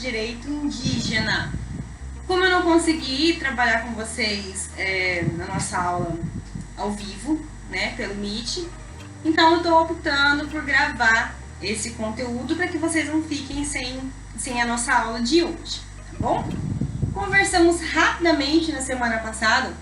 direito indígena. Como eu não consegui trabalhar com vocês na nossa aula ao vivo, né, pelo Meet, então eu estou optando por gravar esse conteúdo para que vocês não fiquem sem a nossa aula de hoje, tá bom? Conversamos rapidamente na semana passada,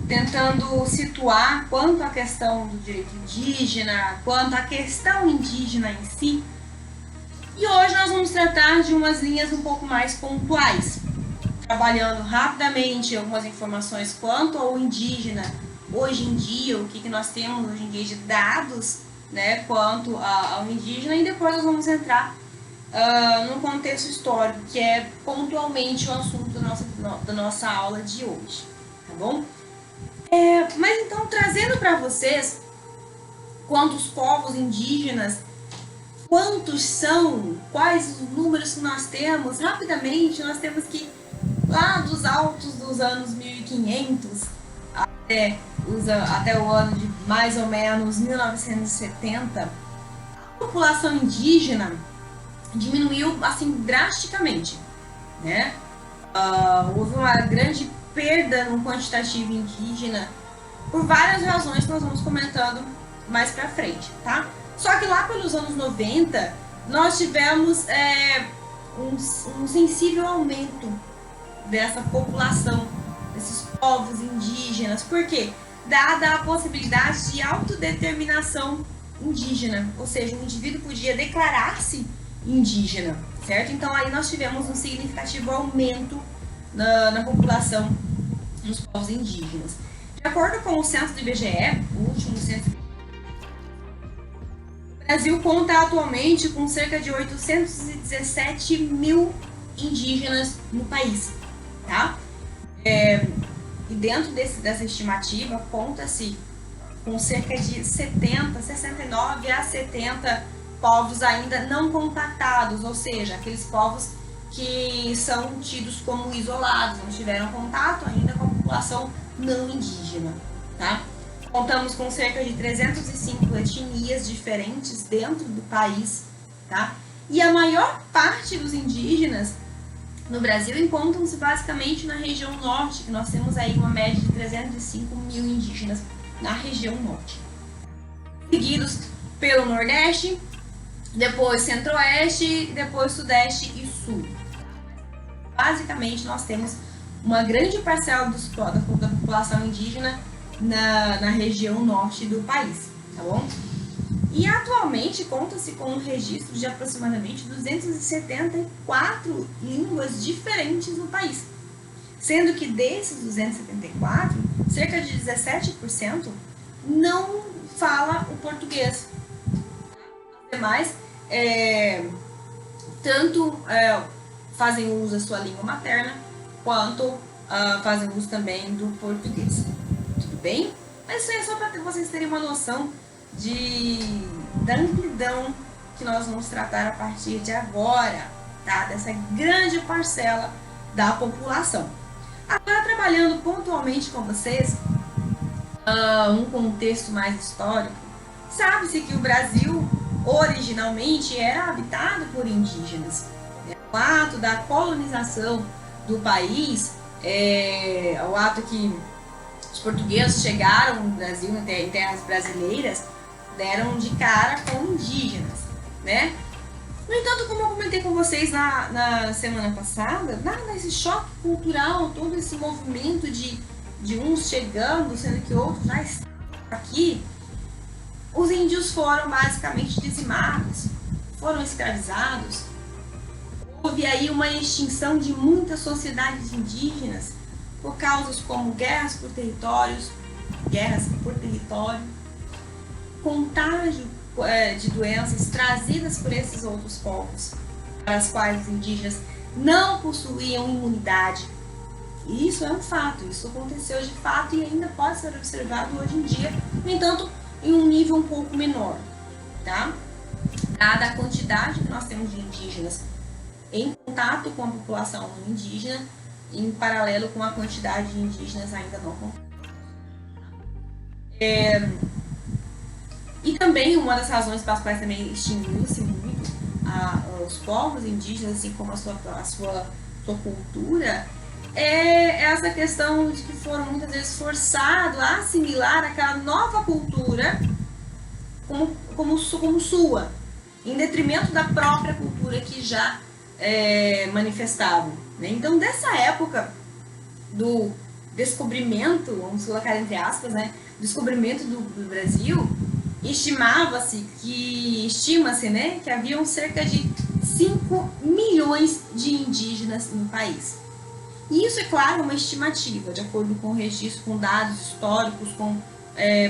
tentando situar quanto à questão do direito indígena, quanto à questão indígena em si. E hoje nós vamos tratar de umas linhas um pouco mais pontuais, trabalhando rapidamente algumas informações quanto ao indígena hoje em dia, o que nós temos hoje em dia de dados, né, quanto ao indígena, e depois nós vamos entrar no contexto histórico, que é pontualmente o assunto da nossa aula de hoje, tá bom? Mas então, trazendo para vocês quantos povos indígenas, quantos são, quais os números que nós temos, rapidamente nós temos que lá dos altos dos anos 1500 até o ano de mais ou menos 1970, a população indígena diminuiu assim drasticamente, né? Houve uma grande perda no quantitativo indígena por várias razões que nós vamos comentando mais pra frente, tá? Só que lá pelos anos 90 nós tivemos um sensível aumento dessa população, desses povos indígenas. Por quê? Dada a possibilidade de autodeterminação indígena, ou seja, o indivíduo podia declarar-se indígena, certo? Então aí nós tivemos um significativo aumento na população dos povos indígenas. De acordo com o censo do IBGE, o último censo, o Brasil conta atualmente com cerca de 817 mil indígenas no país, tá? E dentro dessa estimativa, conta-se com cerca de 69 a 70 povos ainda não contatados, ou seja, aqueles povos que são tidos como isolados, não tiveram contato ainda com a população não indígena, tá? Contamos com cerca de 305 etnias diferentes dentro do país, tá? E a maior parte dos indígenas no Brasil encontram-se basicamente na região norte, que nós temos aí uma média de 305 mil indígenas na região norte. Seguidos pelo Nordeste, depois Centro-Oeste, depois Sudeste e Sul. Basicamente, nós temos uma grande parcela da população indígena na região norte do país, tá bom? E atualmente conta-se com um registro de aproximadamente 274 línguas diferentes no país, sendo que desses 274, cerca de 17% não fala o português. As demais tanto fazem uso da sua língua materna, quanto fazem uso também do português. Tudo bem? Mas isso é só para vocês terem uma noção da amplidão que nós vamos tratar a partir de agora, tá? Dessa grande parcela da população. Agora, trabalhando pontualmente com vocês, um contexto mais histórico, sabe-se que o Brasil originalmente era habitado por indígenas. O ato da colonização do país, o ato que os portugueses chegaram no Brasil, em terras brasileiras, deram de cara com indígenas, né? No entanto, como eu comentei com vocês na semana passada, nada esse choque cultural, todo esse movimento de uns chegando, sendo que outros já estão aqui, os índios foram basicamente dizimados, foram escravizados. Houve aí uma extinção de muitas sociedades indígenas por causas como guerras por território, contágio de doenças trazidas por esses outros povos, para as quais os indígenas não possuíam imunidade. E isso é um fato, isso aconteceu de fato e ainda pode ser observado hoje em dia, no entanto, em um nível um pouco menor, tá? Dada a quantidade que nós temos de indígenas em contato com a população indígena, em paralelo com a quantidade de indígenas ainda não contados. E também uma das razões pelas quais também extinguiu-se muito os povos indígenas, assim como a sua cultura, é essa questão de que foram muitas vezes forçados a assimilar aquela nova cultura como sua, em detrimento da própria cultura que já manifestavam. Né? Então, dessa época do descobrimento, vamos colocar entre aspas, né, descobrimento do Brasil, estima-se, né, que haviam cerca de 5 milhões de indígenas no país. E isso, é claro, uma estimativa, de acordo com registros, com dados históricos, com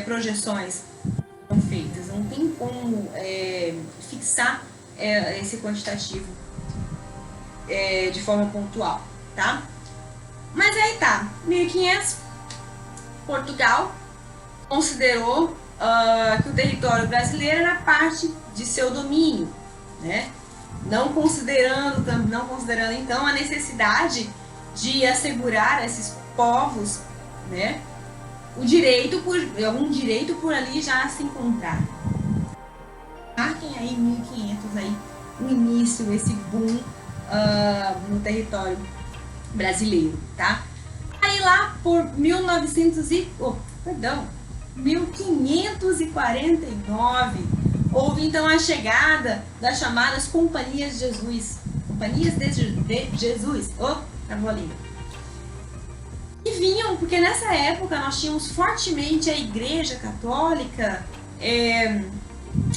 projeções feitas. Não tem como fixar esse quantitativo de forma pontual, tá? Mas aí tá, 1500, Portugal considerou que o território brasileiro era parte de seu domínio, né? Não considerando então a necessidade de assegurar a esses povos, né, algum direito por ali já se encontrar. Marquem aí 1500 aí o início, esse boom no território brasileiro, tá? Aí lá por 1549, houve então a chegada das chamadas Companhias de Jesus. Companhias de Jesus. Travou a língua. E vinham, porque nessa época nós tínhamos fortemente a Igreja Católica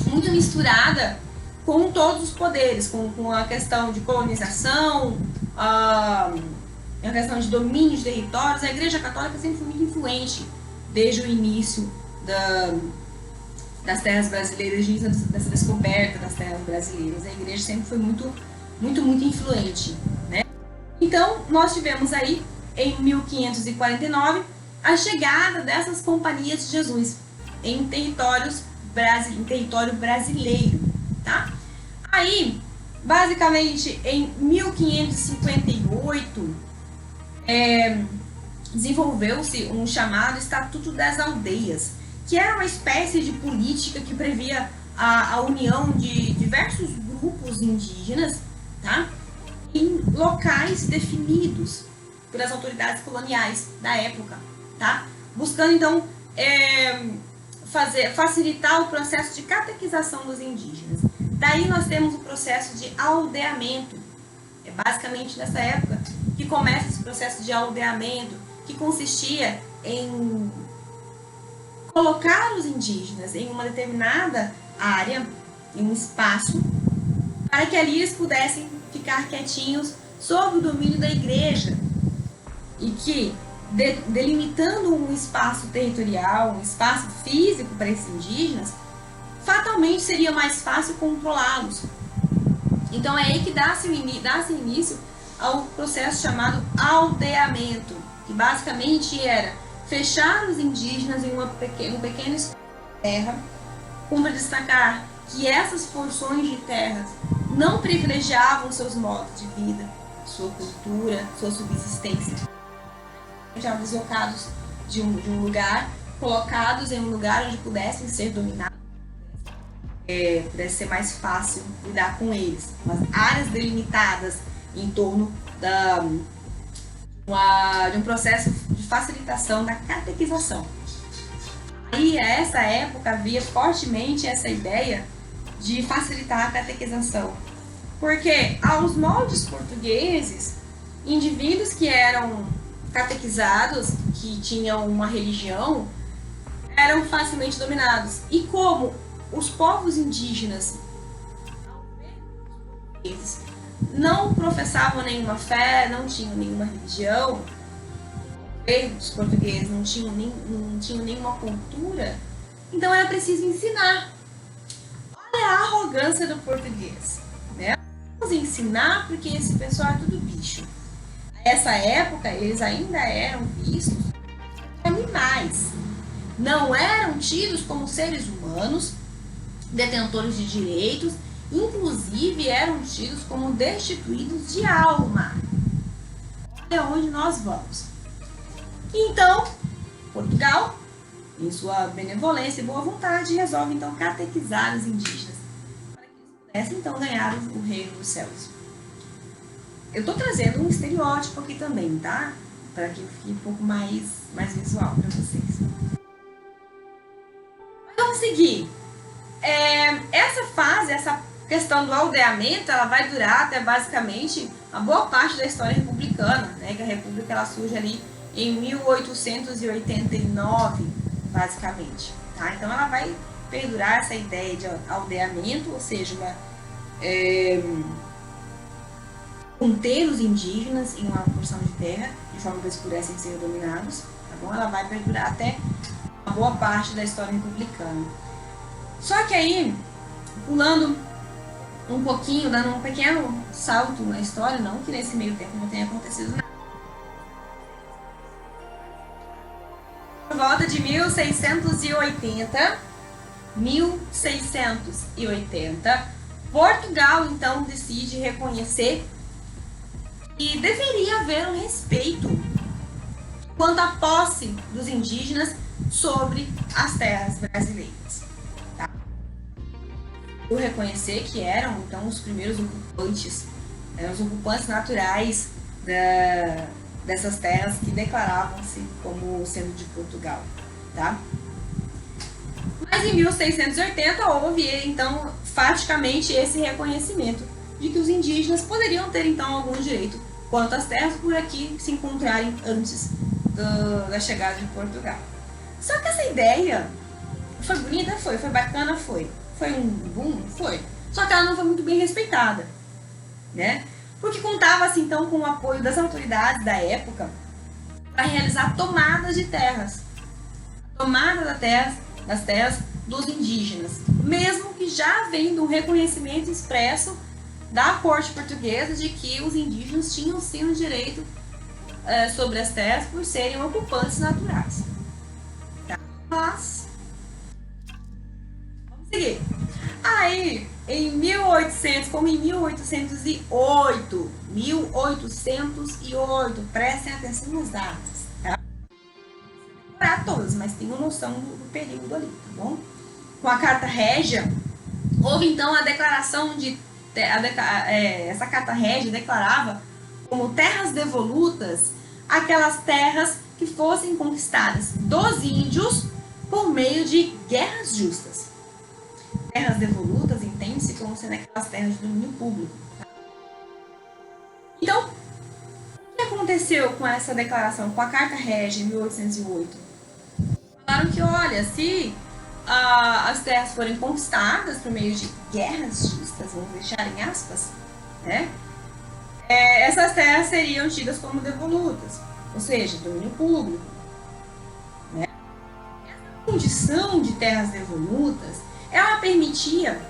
muito misturada com todos os poderes, com a questão de colonização, a questão de domínio de territórios. A Igreja Católica sempre foi muito influente desde o início das terras brasileiras, dessa descoberta das terras brasileiras. A Igreja sempre foi muito, muito, muito influente, né? Então, nós tivemos aí, em 1549, a chegada dessas Companhias de Jesus em território brasileiro, tá? Aí, basicamente, em 1558, desenvolveu-se um chamado Estatuto das Aldeias, que era uma espécie de política que previa a união de diversos grupos indígenas, tá? Em locais definidos pelas autoridades coloniais da época, tá? Buscando então facilitar o processo de catequização dos indígenas. Daí nós temos o processo de aldeamento. É basicamente nessa época que começa esse processo de aldeamento, que consistia em colocar os indígenas em uma determinada área, em um espaço, para que ali eles pudessem ficar quietinhos sob o domínio da igreja, e que, delimitando um espaço territorial, um espaço físico para esses indígenas, fatalmente seria mais fácil controlá-los. Então é aí que dá-se início ao processo chamado aldeamento, que basicamente era fechar os indígenas em um pequeno espaço de terra, como destacar que essas porções de terras não privilegiavam seus modos de vida, sua cultura, sua subsistência. Já deslocados de um lugar, colocados em um lugar onde pudessem ser dominados, pudesse ser mais fácil lidar com eles. As áreas delimitadas em torno de um processo de facilitação da catequização. Aí, a essa época, havia fortemente essa ideia de facilitar a catequização. Porque, aos moldes portugueses, indivíduos que eram catequizados, que tinham uma religião, eram facilmente dominados. E como os povos indígenas não professavam nenhuma fé, não tinham nenhuma religião, os portugueses não tinham nenhuma cultura, então era preciso ensinar. Olha a arrogância do português, né? Vamos ensinar porque esse pessoal é tudo bicho. Nessa época, eles ainda eram vistos como animais. Não eram tidos como seres humanos, detentores de direitos, inclusive eram tidos como destituídos de alma. Olha onde nós vamos. Então, Portugal, em sua benevolência e boa vontade, resolve então catequizar os indígenas, para que eles pudesse então ganhar o reino dos céus. Eu estou trazendo um estereótipo aqui também, tá? Para que fique um pouco mais visual para vocês. Vamos seguir. Essa fase, essa questão do aldeamento, ela vai durar até basicamente a boa parte da história republicana, né? Que a República ela surge ali em 1889, basicamente. Tá? Então ela vai perdurar essa ideia de aldeamento, ou seja, conter os indígenas em uma porção de terra, de forma que eles pudessem ser dominados. Tá bom? Ela vai perdurar até a boa parte da história republicana. Só que aí, pulando um pouquinho, dando um pequeno salto na história, não que nesse meio tempo não tenha acontecido nada. Por volta de 1680, Portugal então decide reconhecer que deveria haver um respeito quanto à posse dos indígenas sobre as terras brasileiras. Tá? Por reconhecer que eram então os primeiros ocupantes, os ocupantes naturais dessas terras que declaravam-se como sendo de Portugal. Tá? Mas em 1680 houve então faticamente esse reconhecimento de que os indígenas poderiam ter então algum direito quanto às terras por aqui se encontrarem antes da chegada de Portugal. Só que essa ideia foi bonita, foi bacana, foi um boom, foi. Só que ela não foi muito bem respeitada, né? Porque contava-se então com o apoio das autoridades da época para realizar tomadas de terras, tomada das terras dos indígenas, mesmo que já havendo um reconhecimento expresso da corte portuguesa de que os indígenas tinham sim o direito sobre as terras por serem ocupantes naturais. Tá? Mas, vamos seguir. Aí, em 1800, como em 1808, prestem atenção nas datas, tá? Não todas, mas tenham noção do período ali, tá bom? Com a Carta Régia, houve então a declaração de essa Carta Régia declarava como terras devolutas aquelas terras que fossem conquistadas dos índios por meio de guerras justas. Terras devolutas entende-se como sendo aquelas terras de domínio público. Tá? Então, o que aconteceu com essa declaração, com a Carta Régia em 1808? Falaram que, olha, se as terras forem conquistadas por meio de guerras justas, vamos deixar em aspas, né? Essas terras seriam tidas como devolutas, ou seja, domínio público. Né? Essa condição de terras devolutas, ela permitia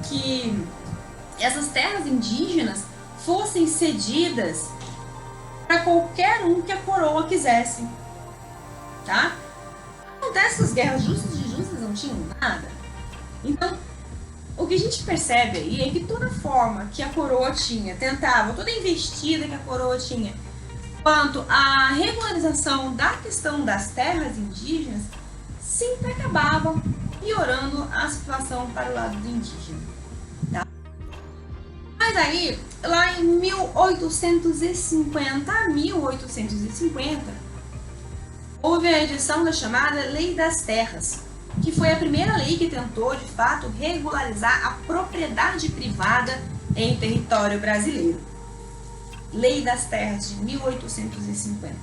que essas terras indígenas fossem cedidas para qualquer um que a coroa quisesse. Tá? Acontece que as guerras justas e injustas não tinham nada. Então, o que a gente percebe aí é que toda forma que a coroa tinha, tentava, toda investida que a coroa tinha quanto à regularização da questão das terras indígenas, sempre acabava piorando a situação para o lado do indígena. Tá? Mas aí, lá em 1850, houve a edição da chamada Lei das Terras, que foi a primeira lei que tentou, de fato, regularizar a propriedade privada em território brasileiro. Lei das Terras de 1850.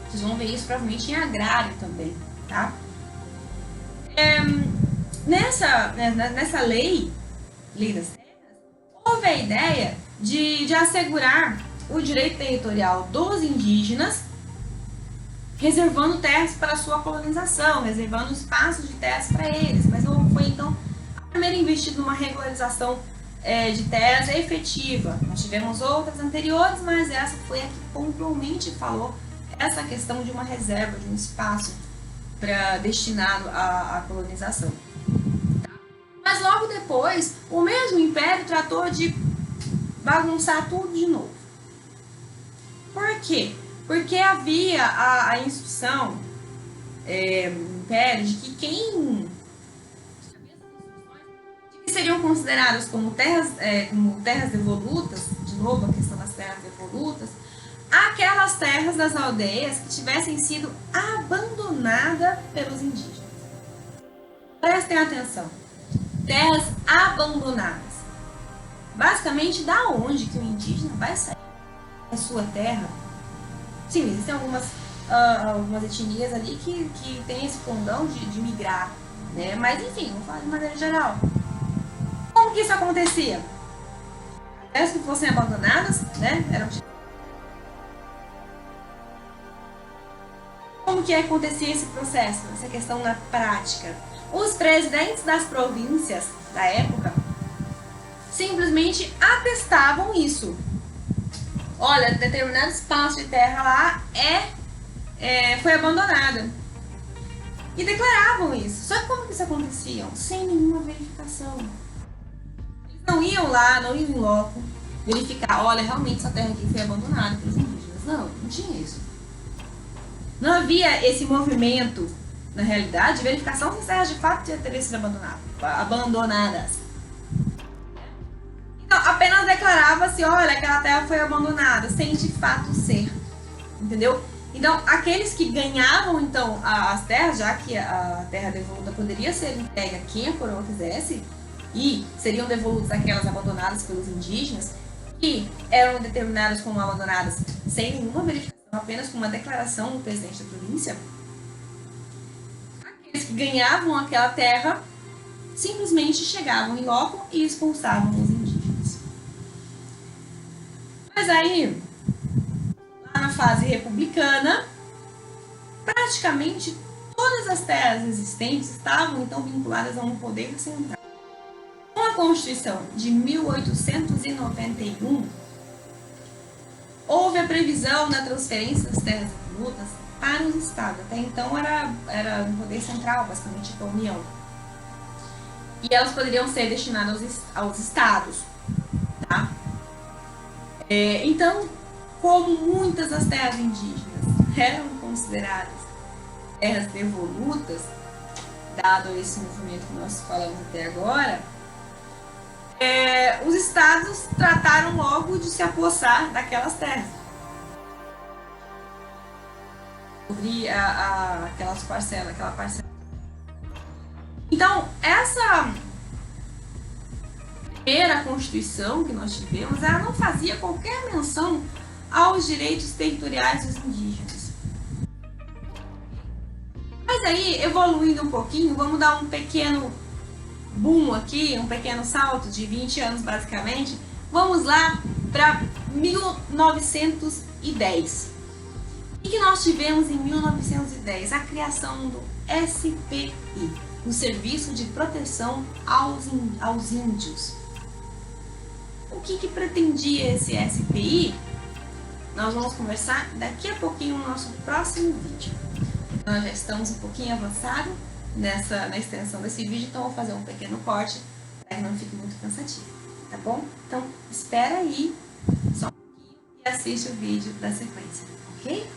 Vocês vão ver isso provavelmente em agrário também, tá? Nessa lei das terras, houve a ideia de assegurar o direito territorial dos indígenas, reservando terras para sua colonização, reservando espaços de terras para eles, mas não foi então a primeira investida numa regularização de terras efetiva. Nós tivemos outras anteriores, mas essa foi a que pontualmente falou essa questão de uma reserva, de um espaço destinado à colonização. Mas logo depois, o mesmo império tratou de bagunçar tudo de novo. Por quê? Porque havia a instrução no império de que seriam consideradas como terras devolutas, de novo a questão das terras devolutas, aquelas terras das aldeias que tivessem sido abandonadas pelos indígenas. Prestem atenção. Terras abandonadas. Basicamente, da onde que o indígena vai sair da sua terra? Sim, existem algumas etnias ali que têm esse condão de migrar, né? Mas enfim, vamos falar de maneira geral. Como que isso acontecia? Terras que fossem abandonadas, né? Como que acontecia esse processo, essa questão na prática? Os presidentes das províncias da época simplesmente atestavam isso. Olha, determinado espaço de terra lá foi abandonado. E declaravam isso. Só que como que isso acontecia? Sem nenhuma verificação. Eles não iam lá, não iam em loco, verificar, olha, realmente essa terra aqui foi abandonada pelos indígenas. Não tinha isso. Não havia esse movimento, na realidade, de verificação se as terras de fato teriam sido abandonadas. Então, apenas declarava-se, olha, aquela terra foi abandonada, sem de fato ser. Entendeu? Então, aqueles que ganhavam, então, as terras, já que a terra devoluta poderia ser entregue a quem a coroa quisesse, e seriam devolutas aquelas abandonadas pelos indígenas, que eram determinadas como abandonadas sem nenhuma verificação, apenas com uma declaração do presidente da província, aqueles que ganhavam aquela terra simplesmente chegavam em loco e expulsavam os indígenas. Mas aí, lá na fase republicana, praticamente todas as terras existentes estavam então vinculadas a um poder central. Com a Constituição de 1891, houve a previsão da transferência das terras devolutas para os estados. Até então era um poder central, basicamente, da União. E elas poderiam ser destinadas aos estados. Tá? Então, como muitas das terras indígenas eram consideradas terras devolutas, dado esse movimento que nós falamos até agora, os estados trataram logo de se apossar daquelas terras. Sobre aquela parcela. Então, essa primeira Constituição que nós tivemos, ela não fazia qualquer menção aos direitos territoriais dos indígenas. Mas aí, evoluindo um pouquinho, vamos dar um pequeno boom aqui, um pequeno salto de 20 anos basicamente. Vamos lá para 1910. O que nós tivemos em 1910? A criação do SPI, o Serviço de Proteção aos Índios. O que pretendia esse SPI? Nós vamos conversar daqui a pouquinho no nosso próximo vídeo. Nós já estamos um pouquinho avançados na extensão desse vídeo, então vou fazer um pequeno corte para que não fique muito cansativo, tá bom? Então, espera aí só um pouquinho e assiste o vídeo da sequência, ok?